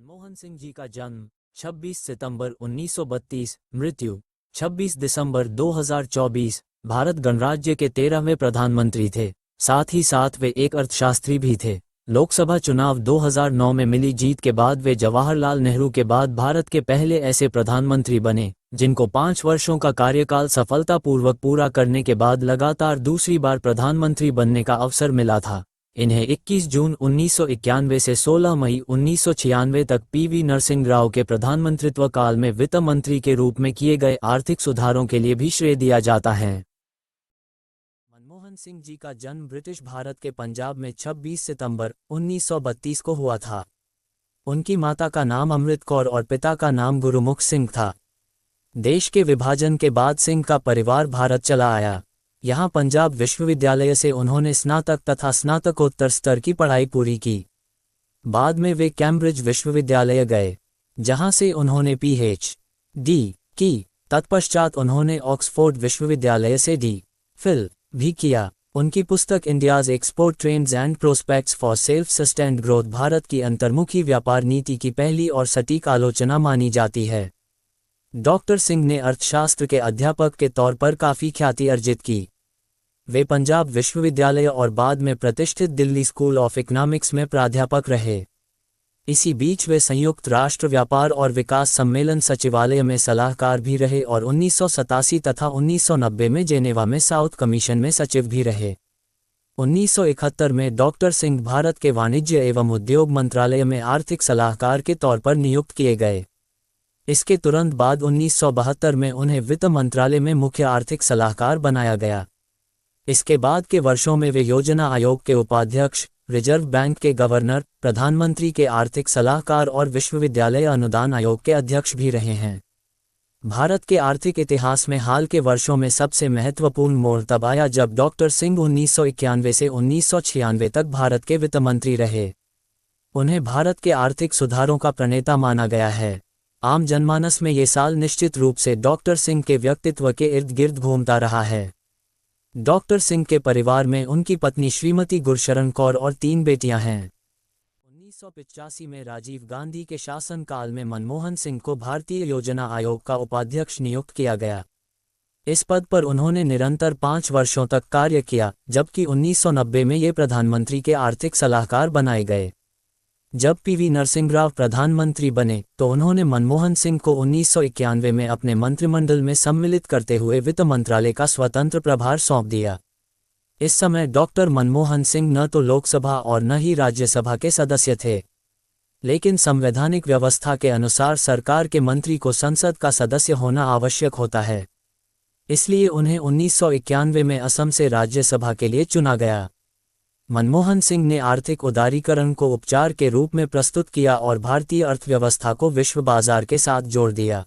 मनमोहन सिंह जी का जन्म 26 सितंबर 1932, मृत्यु 26 दिसंबर 2024। भारत गणराज्य के 13वें प्रधानमंत्री थे। साथ ही साथ वे एक अर्थशास्त्री भी थे। लोकसभा चुनाव 2009 में मिली जीत के बाद वे जवाहरलाल नेहरू के बाद भारत के पहले ऐसे प्रधानमंत्री बने जिनको 5 वर्षों का कार्यकाल सफलतापूर्वक पूरा करने के बाद लगातार दूसरी बार प्रधानमंत्री बनने का अवसर मिला था। इन्हें 21 जून 1991 से 16 मई 1996 तक पीवी नरसिंह राव के प्रधानमंत्रित्व काल में वित्त मंत्री के रूप में किए गए आर्थिक सुधारों के लिए भी श्रेय दिया जाता है। मनमोहन सिंह जी का जन्म ब्रिटिश भारत के पंजाब में 26 सितंबर 1932 को हुआ था। उनकी माता का नाम अमृत कौर और पिता का नाम गुरुमुख सिंह था। देश के विभाजन के बाद सिंह का परिवार भारत चला आया। यहाँ पंजाब विश्वविद्यालय से उन्होंने स्नातक तथा स्नातकोत्तर स्तर की पढ़ाई पूरी की। बाद में वे कैम्ब्रिज विश्वविद्यालय गए, जहाँ से उन्होंने पीएचडी की। तत्पश्चात उन्होंने ऑक्सफोर्ड विश्वविद्यालय से डी.फिल भी किया। उनकी पुस्तक India's export trends and prospects for self sustained growth Bharat की अंतर्मुखी व्यापार नीति की पहली और सटीक आलोचना मानी जाती है। डॉक्टर सिंह ने अर्थशास्त्र के अध्यापक के तौर पर काफ़ी ख्याति अर्जित की। वे पंजाब विश्वविद्यालय और बाद में प्रतिष्ठित दिल्ली स्कूल ऑफ इकोनॉमिक्स में प्राध्यापक रहे। इसी बीच वे संयुक्त राष्ट्र व्यापार और विकास सम्मेलन सचिवालय में सलाहकार भी रहे और 1987 तथा 1990 में जेनेवा में साउथ कमीशन में सचिव भी रहे। 1971 में डॉक्टर सिंह भारत के वाणिज्य एवं उद्योग मंत्रालय में आर्थिक सलाहकार के तौर पर नियुक्त किए गए। इसके तुरंत बाद 1972 में उन्हें वित्त मंत्रालय में मुख्य आर्थिक सलाहकार बनाया गया। इसके बाद के वर्षों में वे योजना आयोग के उपाध्यक्ष, रिजर्व बैंक के गवर्नर, प्रधानमंत्री के आर्थिक सलाहकार और विश्वविद्यालय अनुदान आयोग के अध्यक्ष भी रहे हैं। भारत के आर्थिक इतिहास में हाल के वर्षों में सबसे महत्वपूर्ण मोड़ तब आया जब डॉक्टर सिंह 1991 से 1996 तक भारत के वित्त मंत्री रहे। उन्हें भारत के आर्थिक सुधारों का प्रणेता माना गया है। आम जनमानस में ये साल निश्चित रूप से डॉक्टर सिंह के व्यक्तित्व के इर्द गिर्द घूमता रहा है। डॉक्टर सिंह के परिवार में उनकी पत्नी श्रीमती गुरशरण कौर और 3 बेटियां हैं। 1985 में राजीव गांधी के शासनकाल में मनमोहन सिंह को भारतीय योजना आयोग का उपाध्यक्ष नियुक्त किया गया। इस पद पर उन्होंने निरंतर 5 वर्षों तक कार्य किया, जबकि 1990 में ये प्रधानमंत्री के आर्थिक सलाहकार बनाए गए। जब पीवी नरसिंह राव प्रधानमंत्री बने तो उन्होंने मनमोहन सिंह को 1991 में अपने मंत्रिमंडल में सम्मिलित करते हुए वित्त मंत्रालय का स्वतंत्र प्रभार सौंप दिया। इस समय डॉक्टर मनमोहन सिंह न तो लोकसभा और न ही राज्यसभा के सदस्य थे, लेकिन संवैधानिक व्यवस्था के अनुसार सरकार के मंत्री को संसद का सदस्य होना आवश्यक होता है। इसलिए उन्हें 1991 में असम से राज्यसभा के लिए चुना गया। मनमोहन सिंह ने आर्थिक उदारीकरण को उपचार के रूप में प्रस्तुत किया और भारतीय अर्थव्यवस्था को विश्व बाजार के साथ जोड़ दिया।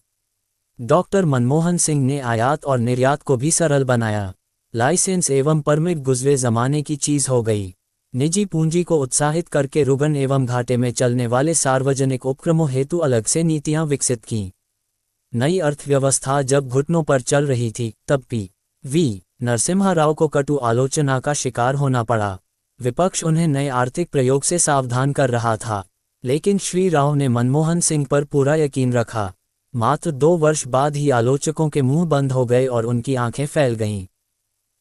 डॉक्टर मनमोहन सिंह ने आयात और निर्यात को भी सरल बनाया। लाइसेंस एवं परमिट गुज़रे ज़माने की चीज़ हो गई। निजी पूंजी को उत्साहित करके रुगन एवं घाटे में चलने वाले सार्वजनिक उपक्रमों हेतु अलग से नीतियां विकसित की। नई अर्थव्यवस्था जब घुटनों पर चल रही थी तब पी.वी. नरसिम्हा राव को कटु आलोचना का शिकार होना पड़ा। विपक्ष उन्हें नए आर्थिक प्रयोग से सावधान कर रहा था, लेकिन श्री राव ने मनमोहन सिंह पर पूरा यकीन रखा। मात्र 2 वर्ष बाद ही आलोचकों के मुंह बंद हो गए और उनकी आंखें फैल गईं।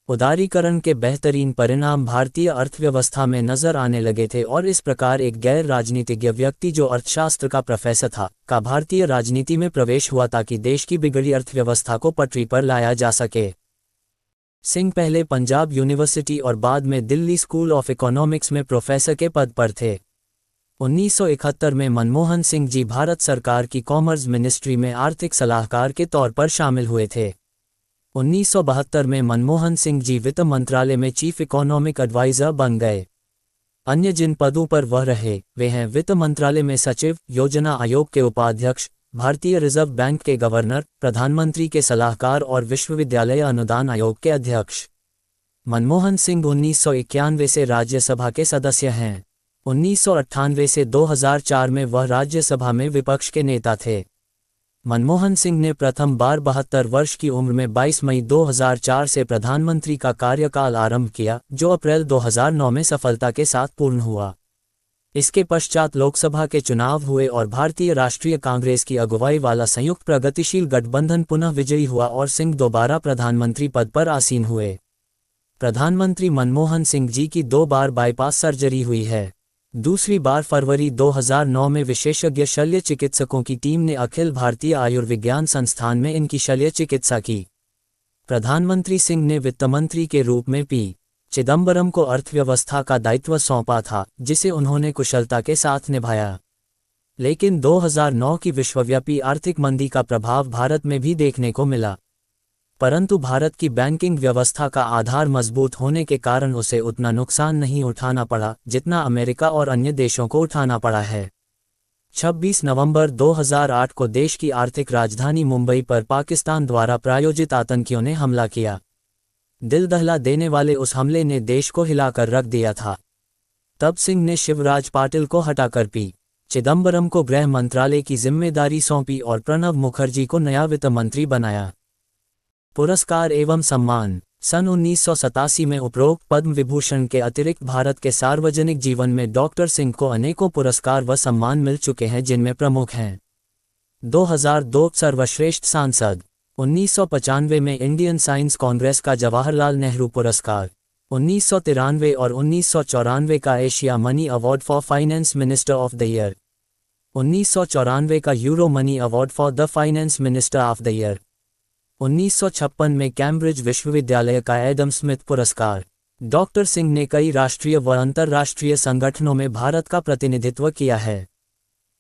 उदारीकरण के बेहतरीन परिणाम भारतीय अर्थव्यवस्था में नजर आने लगे थे और इस प्रकार एक गैर राजनीतिज्ञ व्यक्ति जो अर्थशास्त्र का प्रोफेसर था, का भारतीय राजनीति में प्रवेश हुआ ताकि देश की बिगड़ी अर्थव्यवस्था को पटरी पर लाया जा सके। सिंह पहले पंजाब यूनिवर्सिटी और बाद में दिल्ली स्कूल ऑफ इकोनॉमिक्स में प्रोफेसर के पद पर थे। 1971 में मनमोहन सिंह जी भारत सरकार की कॉमर्स मिनिस्ट्री में आर्थिक सलाहकार के तौर पर शामिल हुए थे। 1972 में मनमोहन सिंह जी वित्त मंत्रालय में चीफ इकोनॉमिक एडवाइजर बन गए। अन्य जिन पदों पर वह रहे वे हैं वित्त मंत्रालय में सचिव, योजना आयोग के उपाध्यक्ष, भारतीय रिजर्व बैंक के गवर्नर, प्रधानमंत्री के सलाहकार और विश्वविद्यालय अनुदान आयोग के अध्यक्ष। मनमोहन सिंह 1991 से राज्यसभा के सदस्य हैं। 1998 से 2004 में वह राज्यसभा में विपक्ष के नेता थे। मनमोहन सिंह ने प्रथम बार 72 वर्ष की उम्र में 22 मई 2004 से प्रधानमंत्री का कार्यकाल आरंभ किया, जो अप्रैल 2009 में सफलता के साथ पूर्ण हुआ। इसके पश्चात लोकसभा के चुनाव हुए और भारतीय राष्ट्रीय कांग्रेस की अगुवाई वाला संयुक्त प्रगतिशील गठबंधन पुनः विजयी हुआ और सिंह दोबारा प्रधानमंत्री पद पर आसीन हुए। प्रधानमंत्री मनमोहन सिंह जी की 2 बार बाईपास सर्जरी हुई है। दूसरी बार फरवरी 2009 में विशेषज्ञ शल्य चिकित्सकों की टीम ने अखिल भारतीय आयुर्विज्ञान संस्थान में इनकी शल्य चिकित्सा की। प्रधानमंत्री सिंह ने वित्तमंत्री के रूप में पी चिदंबरम को अर्थव्यवस्था का दायित्व सौंपा था, जिसे उन्होंने कुशलता के साथ निभाया। लेकिन 2009 की विश्वव्यापी आर्थिक मंदी का प्रभाव भारत में भी देखने को मिला, परंतु भारत की बैंकिंग व्यवस्था का आधार मजबूत होने के कारण उसे उतना नुकसान नहीं उठाना पड़ा जितना अमेरिका और अन्य देशों को उठाना पड़ा है। 26 नवंबर 2008 को देश की आर्थिक राजधानी मुंबई पर पाकिस्तान द्वारा प्रायोजित आतंकियों ने हमला किया। दिल दहला देने वाले उस हमले ने देश को हिलाकर रख दिया था। तब सिंह ने शिवराज पाटिल को हटाकर पी चिदंबरम को गृह मंत्रालय की जिम्मेदारी सौंपी और प्रणब मुखर्जी को नया वित्त मंत्री बनाया। पुरस्कार एवं सम्मान। सन 1987 में उपरोक्त पद्म विभूषण के अतिरिक्त भारत के सार्वजनिक जीवन में डॉक्टर सिंह को अनेकों पुरस्कार व सम्मान मिल चुके हैं, जिनमें प्रमुख हैं 2002 सर्वश्रेष्ठ सांसद, 1995 में इंडियन साइंस कांग्रेस का जवाहरलाल नेहरू पुरस्कार, 1993 और 1994 का Asia money award for finance minister of the year, 1994 का euro money award for the finance minister of the year, 1956 में कैम्ब्रिज विश्वविद्यालय का एडम स्मिथ पुरस्कार। डॉक्टर सिंह ने कई राष्ट्रीय व अंतर्राष्ट्रीय संगठनों में भारत का प्रतिनिधित्व किया है।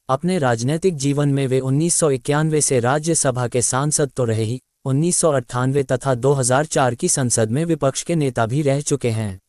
अपने राजनीतिक जीवन में वे 1991 से राज्यसभा के सांसद तो रहे ही, 1998 तथा 2004 की संसद में विपक्ष के नेता भी रह चुके हैं।